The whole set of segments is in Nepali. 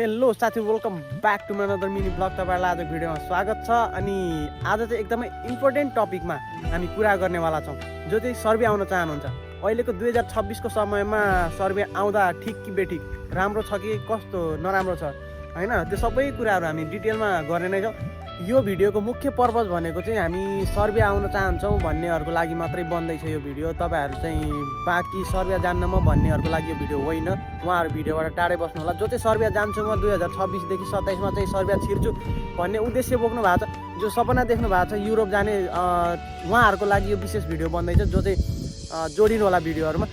हेलो साथी, welcome back to my another mini blog. तपाईँहरूलाई आज भिडियोमा स्वागत छ। अनि आज चाहिँ एकदमै इम्पोर्टेन्ट टपिकमा हामी कुरा गर्नेवाला छौँ, जो चाहिँ सर्वे आउन चाहनुहुन्छ। अहिलेको 2026को समयमा सर्वे आउँदा ठिक कि बेठिक, राम्रो छ कि कस्तो नराम्रो छ, होइन, त्यो सबै कुराहरू हामी डिटेलमा गर्ने नै छौँ। यो भिडियोको मुख्य पर्पज भनेको चाहिँ हामी सर्वे आउन चाहन्छौँ भन्नेहरूको लागि मात्रै बन्दैछ यो भिडियो। तपाईँहरू चाहिँ बाँकी सर्वे जान्न म भन्नेहरूको लागि यो भिडियो होइन, उहाँहरू भिडियोबाट टाढै बस्नु होला। जो चाहिँ सर्वे जान्छु म 2026देखि 27मा चाहिँ सर्वे छिर्छु भन्ने उद्देश्य बोक्नु भएको छ, जो सपना देख्नु भएको छ युरोप जाने, उहाँहरूको लागि यो विशेष भिडियो बन्दैछ। जो चाहिँ जोडिनु होला भिडियोहरूमा,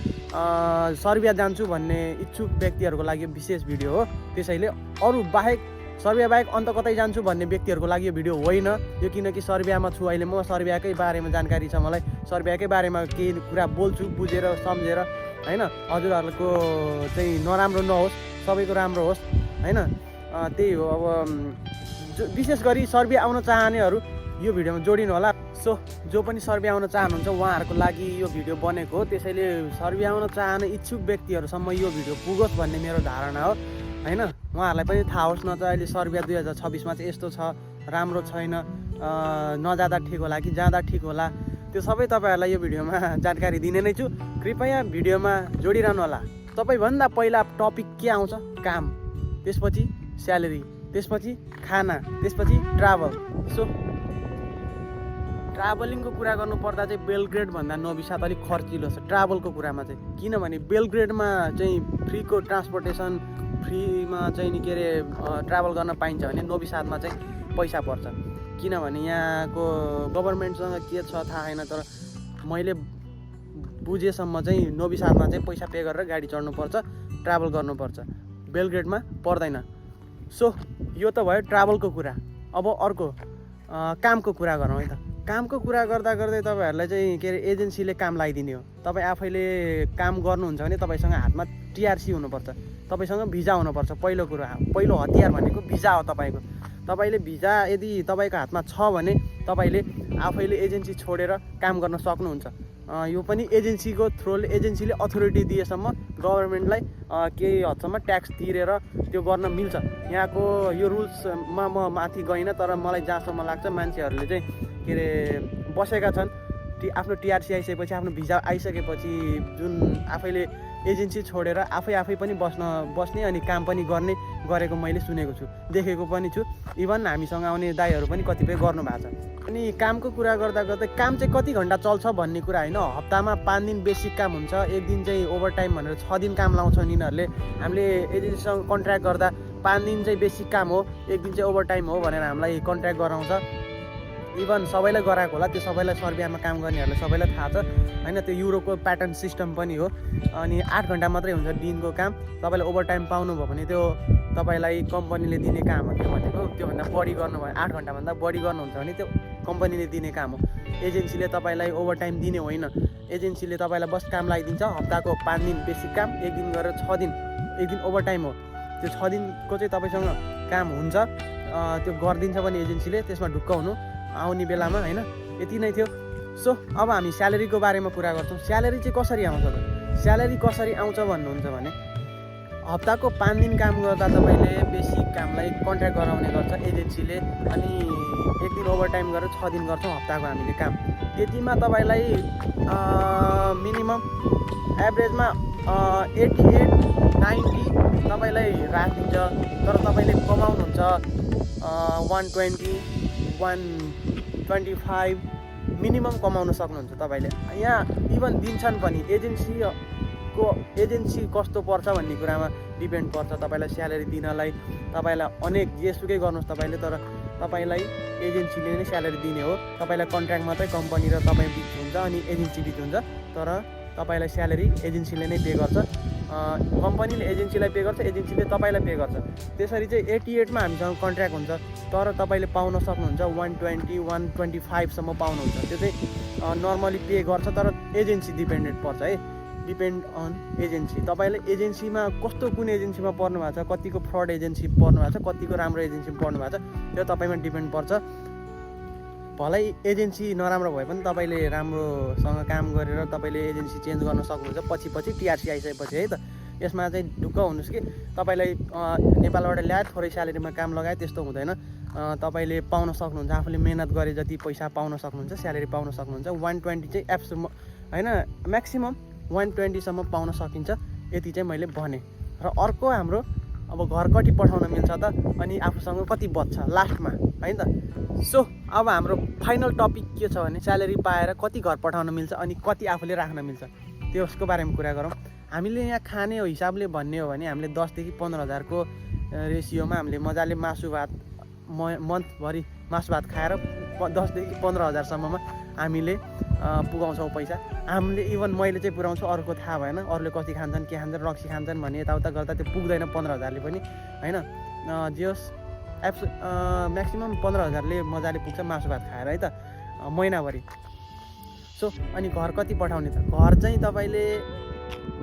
सर्बिया जान्छु भन्ने इच्छुक व्यक्तिहरूको लागि यो विशेष भिडियो हो। त्यसैले अरू बाहेक, सर्बिया बाहेक अन्त कतै जान्छु भन्ने व्यक्तिहरूको लागि यो भिडियो होइन यो, किनकि सर्बियामा छु अहिले म, सर्बियाकै बारेमा जानकारी छ मलाई, सर्बियाकै बारेमा केही कुरा बोल्छु बुझेर सम्झेर, होइन। हजुरहरूको चाहिँ नराम्रो नहोस्, सबैको राम्रो होस्, होइन, त्यही हो। अब विशेष गरी सर्बिया आउन चाहनेहरू यो भिडियोमा जोडिनु होला। सो जो पनि सर्बिया आउन चाहनुहुन्छ उहाँहरूको लागि यो भिडियो बनेको हो। त्यसैले सर्बिया आउन चाहने इच्छुक व्यक्तिहरूसम्म यो भिडियो पुगोस् भन्ने मेरो धारणा हो, होइन। उहाँहरूलाई पनि थाहा होस् न त अहिले सर्बिया 2026मा चाहिँ यस्तो छ, राम्रो छैन, नजाँदा ठिक होला कि जाँदा ठिक होला, त्यो सबै तपाईँहरूलाई यो भिडियोमा जानकारी दिने नै छु। कृपया भिडियोमा जोडिरहनु होला। सबैभन्दा पहिला टपिक के आउँछ? काम, त्यसपछि स्यालेरी, त्यसपछि खाना, त्यसपछि ट्राभल। सो ट्राभलिङको कुरा गर्नुपर्दा चाहिँ बेलग्रेड भन्दा नोभी साद अलिक खर्चिलो छ ट्राभलको कुरामा चाहिँ, किनभने बेलग्रेडमा चाहिँ फ्रीको ट्रान्सपोर्टेसन, फ्रीमा चाहिँ नि के अरे ट्राभल गर्न पाइन्छ भने नोभी सादमा चाहिँ पैसा पर्छ। किनभने यहाँको गभर्मेन्टसँग के छ थाहा छैन, तर मैले बुझेसम्म चाहिँ नोभी सादमा चाहिँ पैसा पे गरेर गाडी चढ्नुपर्छ, ट्राभल गर्नुपर्छ, बेलग्रेडमा पर्दैन। सो यो त भयो ट्राभलको कुरा। अब अर्को कामको कुरा गरौँ है त। कामको कुरा गर्दा गर्दै तपाईँहरूलाई चाहिँ के अरे एजेन्सीले काम लगाइदिने हो। तपाईँ आफैले काम गर्नुहुन्छ भने तपाईँसँग हातमा टिआरसी हुनुपर्छ, तपाईँसँग भिजा हुनुपर्छ। पहिलो कुरा, पहिलो हतियार भनेको भिजा हो तपाईँको। तपाईँले भिजा यदि तपाईँको हातमा छ भने तपाईँले आफैले एजेन्सी छोडेर काम गर्न सक्नुहुन्छ। यो पनि एजेन्सीको थ्रुले, एजेन्सीले अथोरिटी दिएसम्म गभर्मेन्टलाई केही हदसम्म ट्याक्स तिरेर त्यो गर्न मिल्छ। यहाँको यो रुल्समा म माथि गइनँ, तर मलाई जहाँसम्म लाग्छ मान्छेहरूले चाहिँ के अरे बसेका छन्, आफ्नो टिआरसी आइसकेपछि, आफ्नो भिजा आइसकेपछि जुन आफैले एजेन्सी छोडेर आफै पनि बस्ने अनि काम पनि गरेको मैले सुनेको छु, देखेको पनि छु। इभन हामीसँग आउने दाइहरू पनि कतिपय गर्नु भएको छ। अनि कामको कुरा गर्दा गर्दै काम चाहिँ कति घन्टा चल्छ भन्ने कुरा होइन। हप्तामा 5 दिन बेसिक काम हुन्छ, एक दिन चाहिँ ओभर टाइम भनेर 6 दिन काम लाउँछन् यिनीहरूले। हामीले एजेन्सीसँग कन्ट्र्याक्ट गर्दा 5 दिन चाहिँ बेसिक काम हो, एक दिन चाहिँ ओभर टाइम हो भनेर हामीलाई कन्ट्र्याक्ट गराउँछ। इभन सबैलाई गराएको होला, त्यो सबैलाई सर्बियामा काम गर्नेहरूलाई सबैलाई थाहा छ, होइन। त्यो युरोपको प्याटर्न सिस्टम पनि हो। अनि 8 घन्टा मात्रै हुन्छ दिनको काम। तपाईँले ओभर टाइम पाउनुभयो भने त्यो तपाईँलाई कम्पनीले दिने काम हो। त्यो भनेको त्योभन्दा बढी गर्नुभयो, 8 घन्टाभन्दा बढी गर्नुहुन्छ भने त्यो कम्पनीले दिने काम हो। एजेन्सीले तपाईँलाई ओभर टाइम दिने होइन, एजेन्सीले तपाईँलाई बस काम लगाइदिन्छ। हप्ताको 5 दिन बेसिक काम, एक दिन गरेर 6 दिन, एक दिन ओभर टाइम हो। त्यो 6 दिनको चाहिँ तपाईँसँग काम हुन्छ, त्यो गरिदिन्छ भने एजेन्सीले, त्यसमा ढुक्क हुनु आउने बेलामा, होइन। यति नै थियो। सो अब हामी स्यालेरीको बारेमा कुरा गर्छौँ। स्यालेरी चाहिँ कसरी आउँछ त? स्यालेरी कसरी आउँछ भन्नुहुन्छ भने हप्ताको 5 दिन काम गर्दा तपाईँले बेसिक कामलाई कन्ट्र्याक्ट गराउने गर्छ एजेन्सीले, अनि एक दिन ओभर टाइम गरेर 6 दिन गर्छौँ हप्ताको हामीले काम। त्यतिमा तपाईँलाई मिनिमम एभरेजमा 88-90 तपाईँलाई राखिदिन्छ। तर तपाईँले कमाउनुहुन्छ 120-125 मिनिमम कमाउन सक्नुहुन्छ तपाईँले। यहाँ इभन दिन्छन् पनि, एजेन्सी कस्तो पर्छ भन्ने कुरामा डिपेन्ड पर्छ तपाईँलाई स्यालेरी दिनलाई। तपाईँलाई अनेक जेसुकै गर्नुहोस् तपाईँले, तर तपाईँलाई एजेन्सीले नै स्यालेरी दिने हो। तपाईँलाई कन्ट्र्याक्ट मात्रै कम्पनी र तपाईँ बिच हुन्छ, अनि एजेन्सी बिच हुन्छ, तर तपाईँलाई स्यालेरी एजेन्सीले नै पे गर्छ। कम्पनीले एजेन्सीलाई पे गर्छ, एजेन्सीले तपाईँलाई पे गर्छ। त्यसरी चाहिँ 88मा हामीसँग कन्ट्र्याक्ट हुन्छ, तर तपाईँले पाउन सक्नुहुन्छ 120-125सम्म पाउनुहुन्छ। त्यो चाहिँ नर्मली पे गर्छ, तर एजेन्सी डिपेन्डेन्ट पर्छ है, डिपेन्ड अन एजेन्सी। तपाईँले एजेन्सीमा कस्तो, कुन एजेन्सीमा पर्नु भएको छ, कतिको फ्रड एजेन्सी पर्नु भएको छ, कतिको राम्रो एजेन्सी पर्नु भएको छ, त्यो तपाईँमा डिपेन्ड पर्छ। भलै एजेन्सी नराम्रो भए पनि तपाईँले राम्रोसँग काम गरेर तपाईँले एजेन्सी चेन्ज गर्न सक्नुहुन्छ पछि टिआरसी आइसकेपछि, है त। यसमा चाहिँ ढुक्क हुनुहोस् कि तपाईँलाई नेपालबाट ल्याए थोरै स्यालेरीमा काम लगाए त्यस्तो हुँदैन। तपाईँले पाउन सक्नुहुन्छ, आफूले मेहनत गरे जति पैसा पाउन सक्नुहुन्छ, स्यालेरी पाउन सक्नुहुन्छ। 120 चाहिँ एब्सोल्युट होइन, म्याक्सिमम् 120सम्म पाउन सकिन्छ, यति चाहिँ मैले भने। र अर्को हाम्रो अब घर कति पठाउन मिल्छ त, अनि आफूसँग कति बच्छ लास्टमा, है त। सो अब हाम्रो फाइनल टपिक के छ भने स्यालेरी पाएर कति घर पठाउन मिल्छ अनि कति आफूले राख्न मिल्छ, त्यसको बारेमा कुरा गरौँ। हामीले यहाँ खाने हो हिसाबले भन्ने हो भने हामीले 10 देखि 15 हजारको रेसियोमा हामीले मजाले मासु भात मन्थभरि मासु भात खाएर 10 देखि 15 हजारसम्ममा हामीले पुगाउँछौँ पैसा। हामीले इभन मैले चाहिँ पुऱ्याउँछु, अरूको थाहा भएन, अरूले कति खान्छन् के खान्छन् रक्सी खान्छन् भन्ने यताउता गर्दा त्यो पुग्दैन 15 हजारले पनि, होइन। जे होस् म्याक्सिमम् 15 हजारले मजाले पुग्छ मासु भात खाएर, है त, महिनाभरि। सो अनि घर कति पठाउने त, घर चाहिँ तपाईँले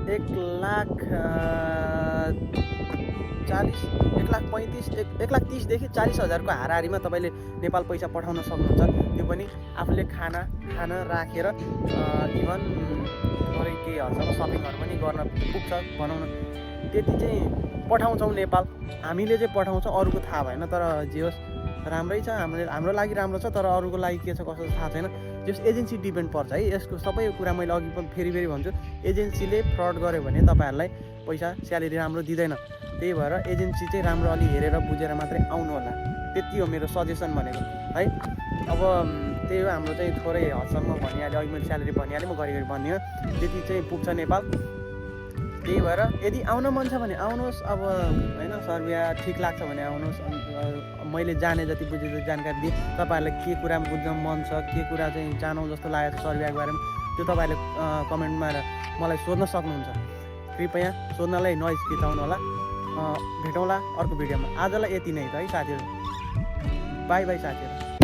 1,30,000 देखि 40 हजारको हाराहारीमा तपाईँले नेपाल पैसा पठाउन सक्नुहुन्छ। त्यो पनि आफूले खाना राखेर इभन थोरै केही हदसम्म सपिङहरू पनि गर्न पुग्छ बनाउन, त्यति चाहिँ पठाउँछौँ नेपाल। हामीले चाहिँ पठाउँछौँ, अरूको थाहा भएन, तर जे होस् राम्रै छ, हाम्रो लागि राम्रो छ, तर अरूको लागि के छ कसो थाहा छैन। जस एजेन्सी डिपेन्ड पर्छ है, यसको सबै कुरा मैले अघि पनि फेरि भन्छु, एजेन्सीले फ्रड गर्यो भने तपाईँहरूलाई पैसा स्यालेरी राम्रो दिँदैन। त्यही भएर एजेन्सी चाहिँ राम्रो अलि हेरेर बुझेर मात्रै आउनु होला, त्यति हो मेरो सजेसन भनेको है। अब त्यही हो हाम्रो चाहिँ थोरै हदसम्म भनिहालेँ, अघि मैले स्यालेरी भनिहालेँ, म घरिघरि भनिहालेँ, त्यति चाहिँ पुग्छ नेपाल। त्यही भएर यदि आउन मन छ भने आउनुहोस्, अब होइन सर्बिया ठिक लाग्छ भने आउनुहोस्। मैले जाने जति बुझे जति जानकारी दिएँ, तपाईँहरूलाई के कुरा बुझ्न मन छ, के कुरा चाहिँ जानौँ जस्तो लागेको छ सर्बियाको बारेमा, त्यो तपाईँहरूले कमेन्टमा मलाई सोध्न सक्नुहुन्छ। कृपया सोध्नलाई नहिचकिचाउनु होला। भेटौँला अर्को भिडियोमा। आजलाई यति नै त है साथीहरू, बाई बाई साथीहरू।